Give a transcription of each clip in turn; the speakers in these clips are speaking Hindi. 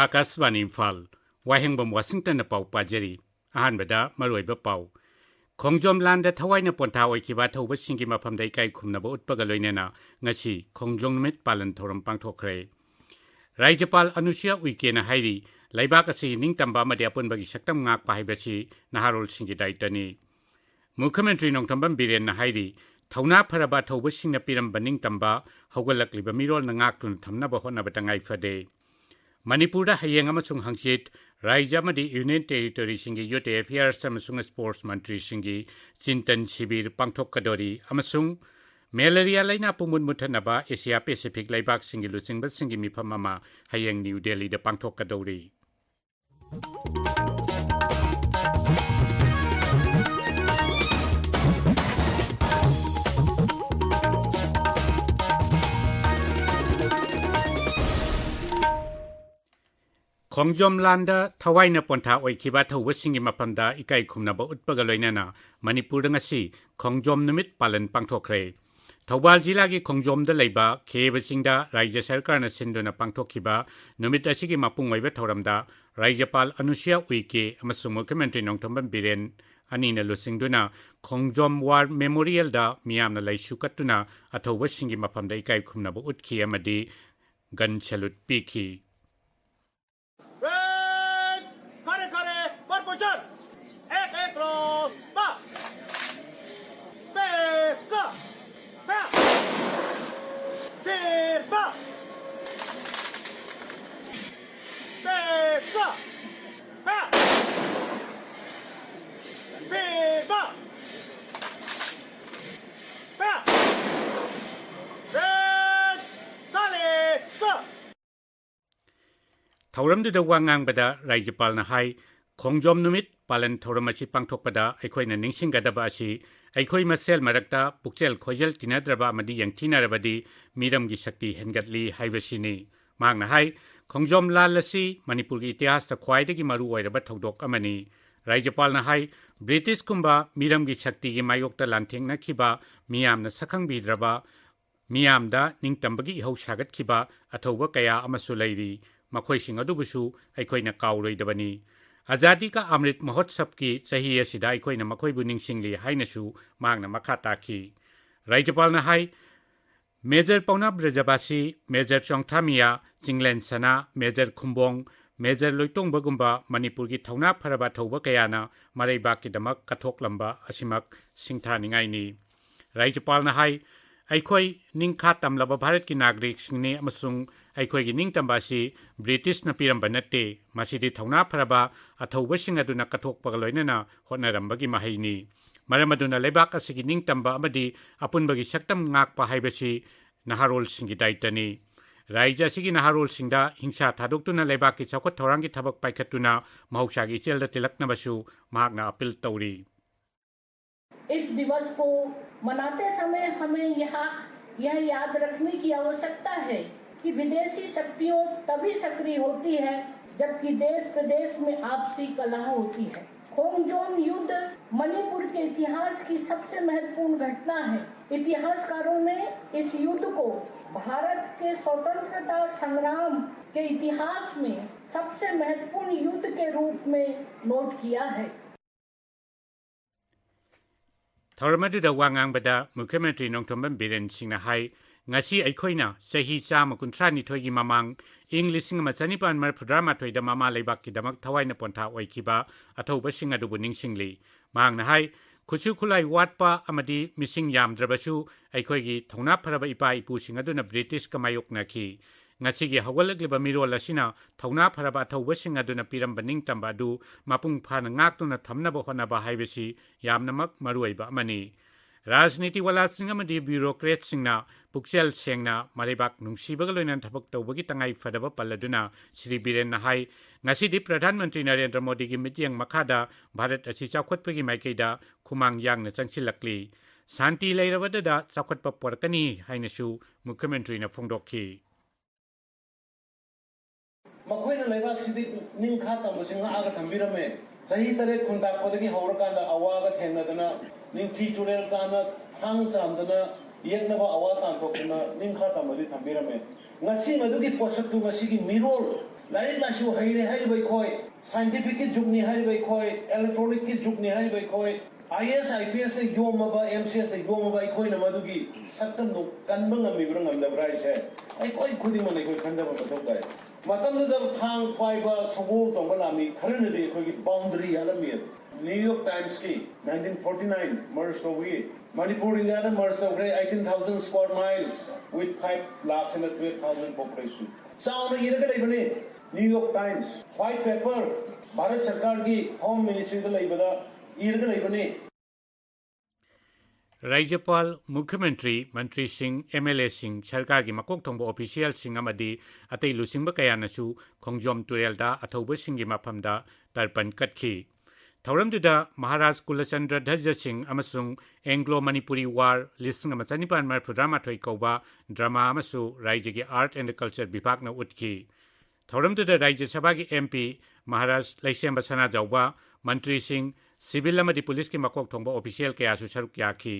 आकाशवाणी इम्फाल वाहेंगबम वाशिंगटन पाउ पाजरी अहानबदा मरोइबा पाउ खोंजोम लांद थवाइना पोंथा ओइखिबा थौबसिंगी मफमदा इकाई खुमनबा उत्पगा लोइनेना ngasi खोंजोम नुमित पालन थौरम पांगथोखरे राज्यपाल अनुसुया उइकेना हाइरी लाइबाक असि निंगतंबा मदे अपुनबगी सक्तम ngak पाहाइबसि नहारोल सिंगी दायित्वनि मुख्यमंत्री नोंथंबम बिरेन हाइरी थौना फरबा थौबसिंगना पिरंबा निंगतंबा हौगलकलिबा मिरोल ना ngakतुन थमनबा होनबा तंगाइ फदे मणिपुर हयेंग अमसुंग हंगचित राज्य अमदी यूनियन टेरिटोरी सिंगी यूथ अफेयर्स अमसुंग स्पोर्ट्स मंत्री सिंगी चिंतन शिविर पांगथोकदोरी अमसुंग मेलेरिया लाइना पुमुन मुथनबा एशिया पैसिफिक लाइबाक सिंगी लुचिंगबा सिंगी मिफम अमा हयेंग न्यू दिल्ली दा पांगथोकदोरी खोंजोम लांदा थवाइना पोंथा ओइखिबा थौबसिंगी मफमदा इकाई खुमनबा उत्पगा लोइनेना मणिपुर ngasi खोंजोम नुमित पालन पांगथोखरे थौबाल जिलागी खोंजोमदा लैबा खेबसिंगदा राज्य सरकारना सिंदुना पांगथोखिबा नुमित असिगी मपुंग ओइबा थौरमदा राज्यपाल अनुसुया उइके अमसुंग मुख्यमंत्री नोंथंबम बिरेन अनिना लुसिंगदुना खोंजोम वार मेमोरियल दा मियामना लैसु कत्तुना अथौबसिंगी मफमदा इकाई खुमनबा उत्खि अमदी गन सैल्यूट पीखि थौरमदुदा वांगांगबदा राज्यपालना हाई खोंजोम नुमित पालन थौरमसि पांगथोकपदा अखोइना निंगसिंगदबा असि अखोइ मसेल मरक्ता पुक्चेल खोजल तिनद्रबा अमदि यंगथिनरबदि मिरमगी शक्ति हेनगतली हाइबसिनी मांगना हाई खोंजोम लाल असि मणिपुरगी इतिहासता ख्वाइदगी मरु ओइरबा थौदोक अमनि राज्यपालना हाई ब्रिटिश कुंबा मिरमगी शक्तिगी मायोक्ता लांथेंगनखिबा मियामना सखंगबिद्रबा मियामदा निंगतंबगी इहौ सागतखिबा अथौबा कया अमसु लैरी मखोइसिंग अदुबुसु अखोइना काउरोइदबनी आजादी का अमृत महोत्सव की चाही असिदा अखोइना मखोइबु निंगसिंगली हाइनसु मांगना मखा ताखी राज्यपालना हाई मेजर पौना ब्रजबासी मेजर चोंगथामिया चिंगलेन सना मेजर खुंबोंग मेजर लोइतोंगबगुंबा मणिपुर की थौना फरबा थौबा कयाना मरैबाकीदमक कथोकलंबा असिमक सिंगथानिंगाइनी राज्यपालना हाई अखोइ निंखा तमलबा भारत की नागरिक सिंगनी अमसुंग अखोइगी निंगतंबासी ब्रिटिश न पिरंबा नत्ते मसिदि थौना फरबा अथौबसिंग अदुना कथोकपगा लोइनना होटनरंबगी महैनी मरम अदुना लेबाक असिगी निंगतंबा अमदि अपुनबगी सक्तम ngakpa हाइबसि नहारोल सिंगी दायित्वनि राज्य असिगी नहारोल सिंगदा हिंसा थादोक्तुना लेबाकी चौखट थौरांगी थबक पाइखतुना महौसागी इचेलदा तिलकनबसु महाकना अपील तौरी इस दिवस को मनाते समय हमें यह याद रखने की आवश्यकता है कि विदेशी शक्तियों तभी सक्रिय होती है जबकि देश प्रदेश में आपसी कलह होती है। खोंजोम युद्ध मणिपुर के इतिहास की सबसे महत्वपूर्ण घटना है। इतिहासकारों ने इस युद्ध को भारत के स्वतंत्रता संग्राम के इतिहास में सबसे महत्वपूर्ण युद्ध के रूप में नोट किया है। थौरमदुदा वांगांगबदा मुख्यमंत्री नोंथंबम बिरेन सिंगना हाई ngasi अखोइना चाही चाम कुंथ्रानिथोइगी ममांग इंग लिसिंग मचनिपान मरफुद्रामाथोइदा मामा लेबाककीदमक थवाइना पोंथा ओइखिबा अथौबसिंग अदुबु निंगसिंगली मांगना हाई खुसु खुलाई वाटपा अमदि मिसिंग यामद्रबसु अखोइगी थौना फरबा इपा इपुसिंग अदुना ब्रिटिश का मायोकनाखि ngasiगी हौगलकलिबा मिरोल असिना थौना फरबा अथौबसिंग अदुना पिरंबा निंगतंबा अदु मपुंग फाना ngakतुना थमनबा होनबा हाइबसि यामनमक मरुइबा अमनि राजनीति वालासिंग अमदि ब्यूरोक्रेट्सिंगना पुक्सेल सेंगना मरेबाक नुंगसिबगा लोइनान थबक तौबगी तंगाइ फदबा पल्लदुना श्री बीरेन हाई ngasiदी प्रधानमंत्री नरेंद्र मोदी की मिटिंग मखादा भारत असि चाखोटपगी माइकेदा खुमांग यांगना चंगसिलकली शांति लैरबददा चाखोटपा पोरकनी हाइनसु मुख्यमंत्री न फोंदोखी मखोइना लैबाकसिदी निंखा तंबसिंग आगा थंबिरमे सही तरह खुंदाकपदगी हौरकांदा अवागा थेंगनदना निंची चुरेल काना हांग चामदना येकनबा अवा तांथोकना निंखा तंबदि थंबिरमे ngasi madugi posaktu ngasi gi mirol लाइक लासु हाइरे हाइरे बाई खोय साइंटिफिक की जुगनी हाइरे बाई खोय इलेक्ट्रॉनिक की जुगनी हाइरे बाई खोय IAS IPS से योमबा MCS से योमबा इकोई नमदुगी सक्तम नो कन्बंग अमिब्रंग अमदब्रा इसे इकोई खुदी मन इकोई खंडब बतोकाय मतम द थांग पाइबा सगोल तंगलामी खरन दे इकोई बाउंड्री यालमी न्यू यॉर्क टाइम्स की 1949 मर्ज होगी मणिपुर इंडिया ने मर्ज हो गए 18,000 square miles with 5 lakhs and 12,000 population चावल ये रखा नहीं बने New York times white paper Bharat सरकार की होम मिनिस्ट्री तो नहीं बता ये रखा नहीं बने राज्यपाल मुख्यमंत्री मंत्री सिंह MLA सिंह सरकार की मकोक थोंबो ऑफिशियल सिंह अमदी अतई लुसिंग कयानसु खोंजोम तुरेलदा अथौब सिंह की मफमदा तर्पण कटखी थौरमदुदा महाराज कुलचंद्र ध्वज सिंह अमसुंग एंग्लो मणिपुरी वार लिसिंग अमा चनिपान मरफुद्रामाथोई कौबा ड्रामा अमसु राज्य की आर्ट एंड कल्चर विभाग न उठकी थौरमदुदा राज्य सभा की MP महाराज लैसेंब सना जाउबा मंत्री सिंह सिविल अमदी पुलिस की मकोक थोंबो ऑफिशियल कयासु सरुक याखी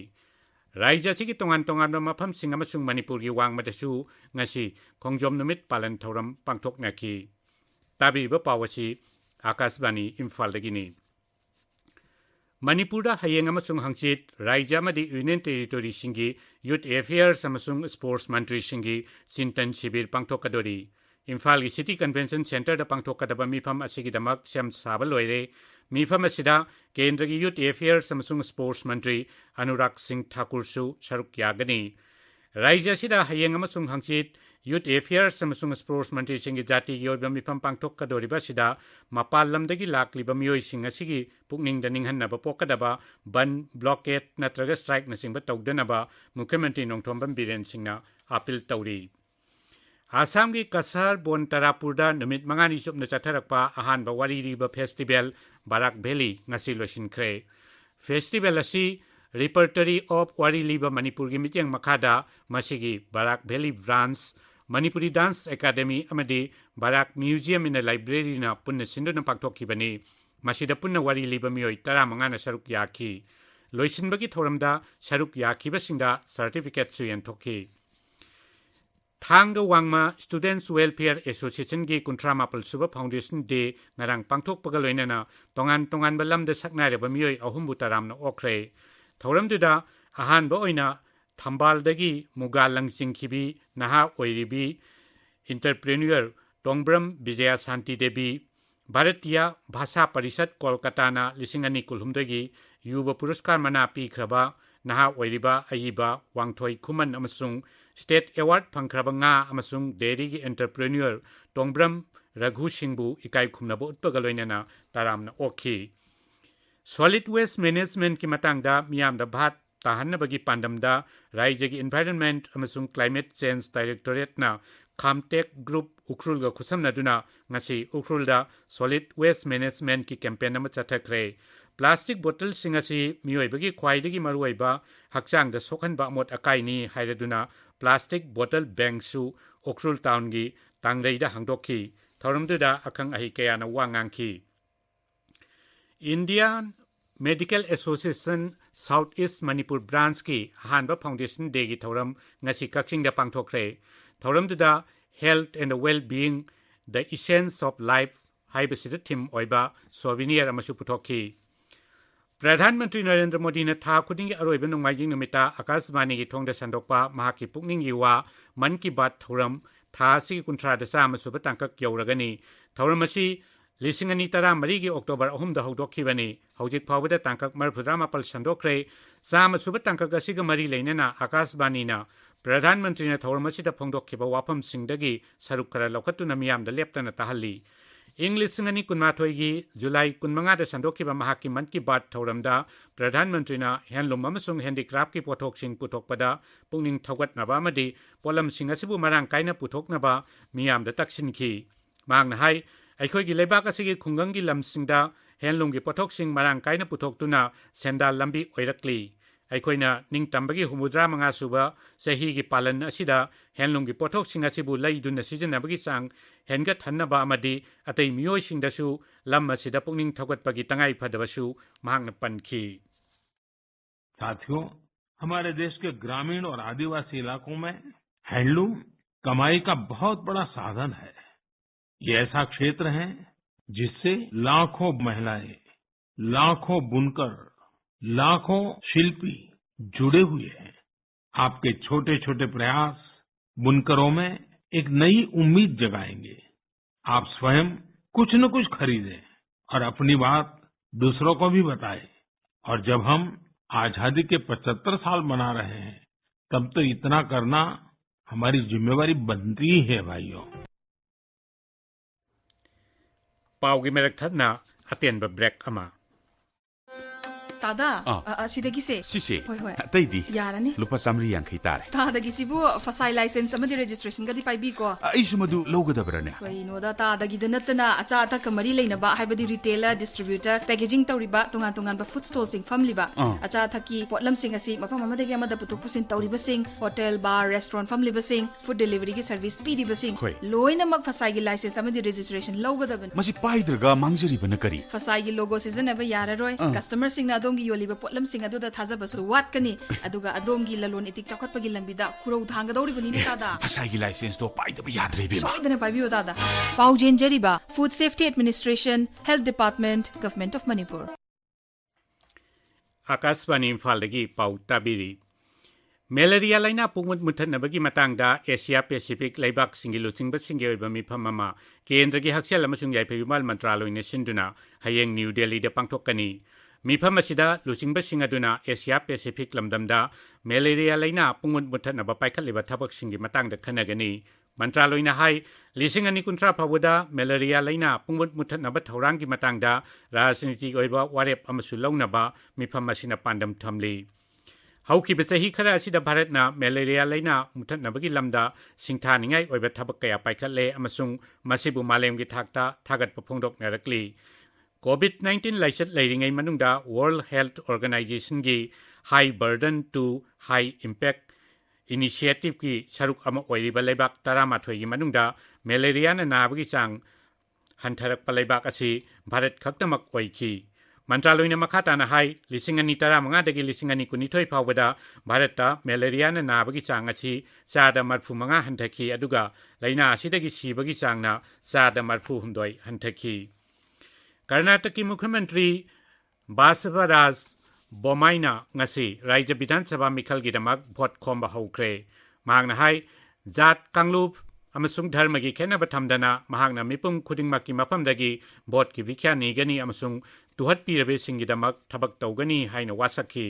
राज्य की तोंगान तोंगान मफम सिंह अमसुंग मणिपुर की वांगमदसु ngasi खोंजोम नुमित पालन थौरम पांगथोकनाखी ताबिब पावसी आकाशवाणी इम्फाल दगिनी मणिपुर हयेंग अमसुंग हंगचित राज्य अमदी यूनियन टेरिटोरी सिंगी यूथ अफेयर्स अमसुंग स्पोर्ट्स मंत्री सिंगी चिंतन शिविर पांगथोकदोरी इम्फाल की सिटी कन्वेंशन सेंटर पांगथोकदब मीफम असिगिदमक सेम साब लोइरे मीफम असिदा केंद्र की यूथ अफेयर्स अमसुंग स्पोर्ट्स मंत्री अनुराग सिंह ठाकुर सु सरुक यागनी राज्य असिदा हयेंग अमसुंग हंगचित यूथ अफेयर्स अमसुंग स्पोर्ट्स मंत्री सिंगी जाति की ओइबा मीफम पांगथोकदोरिबा सिदा मपाल लमदगी लाक्लिबा मियोय सिंग असिगी पुकनिंग दनिंगहन्नबा पोकदबा बन ब्लॉकेट नत्रगा स्ट्राइक नसिंगबा तौदनबा मुख्यमंत्री नोंथोंबम बीरेन सिंगना अपील तौरी आसाम की कसर बोन तरापुरदा नुमित मंगानी चुपन चथरकपा अहानबा वारीरीबा फेस्टिवल बाराक वैली ngasi लोसिनख्रे फेस्टिवल असी रिपर्टरी ऑफ वारीलीबा मणिपुर की मिटिंग मखादा मसिगी Barak valley branch Manipuri dance academy अमदी बाराक म्यूजियम इन लाइब्रेरी ना पुन्न सिंदुन पाक्थोखिबनी मसिदा पुन्न वारीलीबा मियोय 15 सरुक याखी लोइसिनबगी थोरमदा सरुक याखिबसिंदा सर्टिफिकेट सु यंथोखी थांग वांगमा स्टूडेंट्स वेलफेयर एसोसिएशन की 38 सुब फाउंडेशन डे ngarang पांगथोकपगा लोइनना तोंगान तोंगान बलमद सकनारेबा मियोय अहुमबु तरामना ओख्रे थौरमदुदा अहानबा ओइना थंबालदगी मुगा लंगसिंखिबी नहा ओइरिबी इंटरप्रेन्योर टोंगब्रम विजया शांति देवी भारतीय भाषा परिषद कोलकाता लिसिंगनी कुलहुमदगी युवा पुरस्कार मना पीख्रबा नहा ओइरिबा अयिबा वांगथोई खुमन अमसुंग स्टेट अवार्ड फंख्रबा nga अमसुंग डेरी की एंटरप्रेन्योर टोंगब्रम रघु सिंहबु इकाई खुमनबो उत्पगा लोइनना तारामना ओखी सॉलिड वेस्ट मैनेजमेंट की मतंगदा मियामदा भात ताहन्नबगी पांडमदा राज्य की एनवायरनमेंट अमसुंग क्लाइमेट चेंज डायरेक्टोरेटना खामटेक ग्रुप उख्रुलगा खुसमनदुना ngasi उख्रुलदा सॉलिड वेस्ट मैनेजमेंट की कैंपेन अमा चथख्रे प्लास्टिक बोतल सिंग असि मियोइबगी ख्वाइदगी मरुइबा हक्चांग द सोखनबा अमोट अकाइनी हाइरदुना प्लास्टिक बोतल बैंकसु उख्रुल टाउन की तांगरेदा हंगदोखी थौरमदुदा अखंग अहि कयाना वांगांखी Indian medical association south east Manipur branch की अहानबा फाउंडेशन डे की थौरम ngasi कक्सिंगदा पांगथोखरे थौरमदुदा health and well being the essence of life हाइबसिदा थीम ओइबा सोविनियर अमसु पुथोखी प्रधानमंत्री नरेंद्र मोदी ने था खुदिंग अरोइब नोंगाइजिंग नुमिता आकाशवाणी की थोंग संदोकपा महाकी पुकनिंग युवा मन की बात थौरम था सी कुंट्रा दशा मसुब तांकक यौरगनी थौरम असी लिसिंग अनि तरा मरी की अक्टोबर 3 दा हौदोखिबनी हौजिक फावबदा तांकक मरफुद्रा मापल संदोखरे चाम सुब तांकक असिग मरी लेनना आकाशवाणी ना प्रधानमंत्री ने थौरम असिदा फोंदोखिबा वाफम सिंगदगी सरुक खरा लौखतुना मियामदा लेप्तना ताहल्ली इंग्लिश सिंगनी कुनमाथोई जुलाई 15 संदोखिबा महाकी मन की बात थौरमदा प्रधानमंत्री ना हैंडलूम अमसुंग हैंडीक्राफ्ट की पोथोकसिंग पुथोकपदा पुंगनिंग थौगतनबा अमदी पोलम सिंग असिबु मरांग कायना पुथोकनबा मियामदा तक्सिनखी मांगना हाई अखोई लेबाक असिगी खुंगंगी लमसिंगदा हैंडलूम की पोथोकसिंग मरांग कायना पुथोकतुना सेंदाल लंबी ओइरकली अखोइना निंगतंबगी हुमुद्रा मंगा सुबा सही की पालन असिदा हैंडलूम की पोथोकसिंग असिबु लैदुना सिजनबगी चांग हेनगत हन्नबा अमदी अतै मियोइसिंगदसु लम असिदा पुंगनिंग थौगतपगी तंगाई फदबसु महांगना पनखी साथियों हमारे देश के ग्रामीण और आदिवासी इलाकों में हैंडलूम कमाई का बहुत बड़ा साधन है ये ऐसा क्षेत्र है जिससे लाखों महिलाएं, लाखों बुनकर, लाखों शिल्पी जुड़े हुए हैं। आपके छोटे छोटे प्रयास बुनकरों में एक नई उम्मीद जगाएंगे। आप स्वयं कुछ न कुछ खरीदें और अपनी बात दूसरों को भी बताएं। और जब हम आजादी के 75 साल मना रहे हैं, तब तो इतना करना हमारी जिम्मेवारी बनती ही है भाइयों। पावगी मेरक थदना अतेन ब्रेक अमा तादा असिदगिसे सिसे होय होय तैदी यारानी लुपा चामरी यांखै तारे तादगिसिबु फसाई लाइसेंस अमदि रजिस्ट्रेशन गदि पाइबी को अइसु मदु लौगदबरने कइनोदा तादगिद नतना अचा अता कमरी लेनबा हाइबदि रिटेलर डिस्ट्रीब्यूटर पैकेजिंग तौरिबा तोंगान तोंगान फूड स्टॉल सिंग फमलिबा अचा थकी पोटलम सिंग असि मफम अमदगी अमदा पुतुक पुसिन तौरिबा सिंग होटल बार रेस्टोरेंट फमलिबा सिंग फूड डिलीवरी की सर्विस पीरिबा सिंग लोइना मक फसाई की लाइसेंस अमदि रजिस्ट्रेशन लौगदबन मसि पाइद्रगा मांगजरिबन करी फसाई की लोगो सिजनबा याररोय कस्टमर सिंग अदोंगी योलिबा पोटलम सिंग अदुदा थाजबसु वाटकनी अदुगा अदोंगी ललोन इतिक चखटपगी लंबिदा खुरौ थांगदौरिबनी नि तादा फसाई लाइसेंस तो पाइदब याद्रे बेमा सोइदने पाइबियो तादा पाउजेन जरिबा food safety administration health department government of Manipur Akashvani इम्फालदगी पाउ ताबिरी मेलेरिया लाइना पुंगमुत मुथनबगी मतंगदा एशिया पैसिफिक लेबाक सिंगी लुचिंग बसिंगी ओइबा मिफम अमा केंद्रगी हक्सेल अमसुंग याइफेयुमाल मंत्रालयने सिंदुना हयेंग न्यू दिल्ली दे पांगथोकनी मिफम असिदा लुचिंग बसिंग अदुना एशिया पैसिफिक लमदमदा मेलेरिया लाइना पुंगमुत मुथनबा पाइखलिबा थबक सिंगी मतंगदा खनगनी मंत्रालयना हाई लिसिंग अनि कुंत्रा फावदा मेलेरिया लाइना पुंगमुत मुथनबा थौरांगी मतंगदा राजनीति ओइबा वारेप अमसु लौनबा मिफम असिना पांडम थमली हौखिबा चही खरा असिदा भारतना मेलेरिया लाइना मुथनबगी लमदा सिंथानिंगाई ओइबा थबक कया पाइखले अमसुंग मसिबु मालेमगी थाकता थागतपा फोंदोकनरकली कोविड-19 लाइसेट लेरिंगै मनुंगदा वर्ल्ड हेल्थ ऑर्गेनाइजेशन की high burden to high impact initiative की सरुक अमा ओइरिबा लेबाक 13 की मनुंगदा मेलेरिया नाबगी चांग हंथरकपा लेबाक असि भारत खक्तमक ओइखि मंत्रालयना मखाताना हाई 2015 दगी 2019 फावबदा भारतता मेलेरिया नाबगी चांग असि 45 हंथखि अदुगा लैना असिदगी सिबगी चांगना 45 हंथखि कर्नाटक की मुख्यमंत्री बासवराज बोमाइना ngasi राज्य विधानसभा मिखलगिदमक भोट खोंबा हौख्रे महांगना हाई जात कांगलुप अमसुंग धर्म की खेनब थमदना महांगना मिपुम खुदिंगमकी मफमदगी भोट की विख्या नीगनी अमसुंग तुहत पीरबे सिंगिदमक थबक तौगनी हाइना वासखी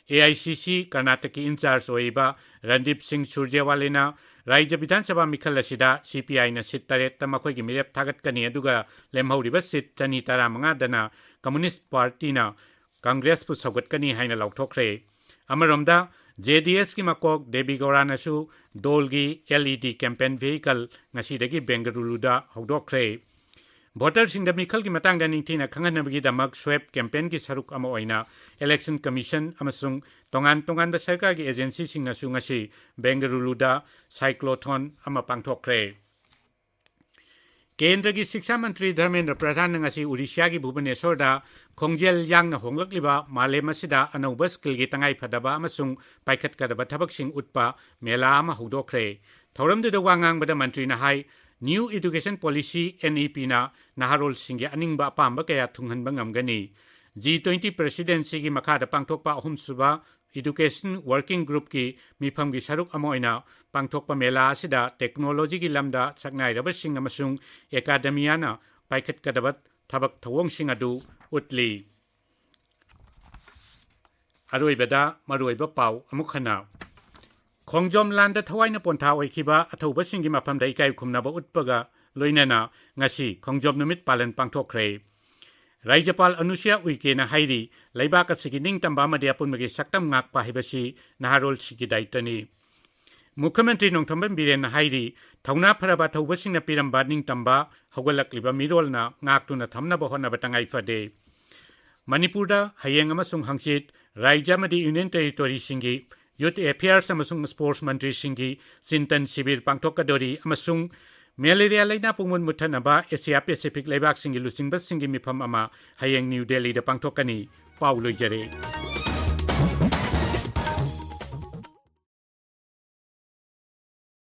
AICC कर्नाटक की इंचार्ज ओइबा रणदीप सिंह सुरजेवालेना राज्य विधानसभा मिखल असिदा CPI ना सीट 8 मखोगी मिरेप थागतकनी अदुगा लेमहौरिबा सीट 235 दना कम्युनिस्ट पार्टी ना कांग्रेस पु सौगतकनी हाइना लौथोख्रे अमरोमदा JDS की मकोक देवी गौरानसु दोलगी LED कैंपेन व्हीकल ngasiदगी बेंगलुरुदा हौदोख्रे भोटर सिंह मिखल की मतंग निंगथिना खंगनबगीदमक स्वेप कैंपेन की सरुक अमा ओइना इलेक्शन कमीशन अमसुंग तोंगान तोंगान सरकार की एजेंसी सिंगनासु ngasi बेंगलुरुदा साइक्लोथॉन अमा पांगथोख्रे केंद्र की शिक्षा मंत्री धर्मेंद्र प्रधान ngasi उड़ीसा की भुवनेश्वरदा खोंजेल यांगना होंगलकलिबा मालेम असिदा अनौबा स्किल की तंगाई फदबा अमसुंग पाइखतकदबा थबकसिंग उत्पा मेला अमा हौदोख्रे थौरमदुदा वांगांगबदा मंत्रीना हाई न्यू एजुकेशन पॉलिसी NEP ना नहारोल सिंगे अनिंगबा अपांबा कया थुंगहनबा ngamgani G20 प्रेसिडेंसी की मखादा पांगथोकपा अहुमसुबा एजुकेशन वर्किंग ग्रुप की मिफम की सरुक अमा ओइना पांगथोकपा मेला असिदा टेक्नोलॉजी की लमदा सकनाइरबा सिंग अमसुंग एकाडेमियाना पाइखतकदबा थबक थवोंगसिंग अदु उतली अरोइबदा मरोइबा पाउ अमुखना खोंजोम लांदा थवाइना पोंथा ओइखिबा अथौबा सिंगी मफमदा इकाइ खुमनाबा उत्पगा लोइनाना ngasi खोंजोम नुमित पालन पांगथोख्रे राज्यपाल अनुसुया उइकेना हाइरी लैबाक असिगी निंगतंबा अमदि अपुनमगी सक्तम ngakpa हाइबसि नहारोल सिगी दायित्वनि मुख्यमंत्री नोंथंबन बिरेन हाइरी थौना फरबा थौबा सिंगना पिरंबा निंगतंबा हौगलक्लिबा मिरोलना ngakतुना थमनबा होनबा तंगाइ फदे मणिपुरदा हयेंग अमसुंग हंगचित राज्य अमदि यूनियन टेरिटोरी सिंगी यूथ अफेयर्स अमसुंग स्पोर्ट्स मंत्री सिंगी चिंतन शिविर पांगथोकदोरी अमसुंग मेलेरिया लाइना पुंगमुन मुथनबा एशिया पैसिफिक लेबाक सिंगी लुचिंगबा सिंगी मिफम अमा हयेंग न्यू दिल्ली दा पांगथोकनी पाउ लोइजरे।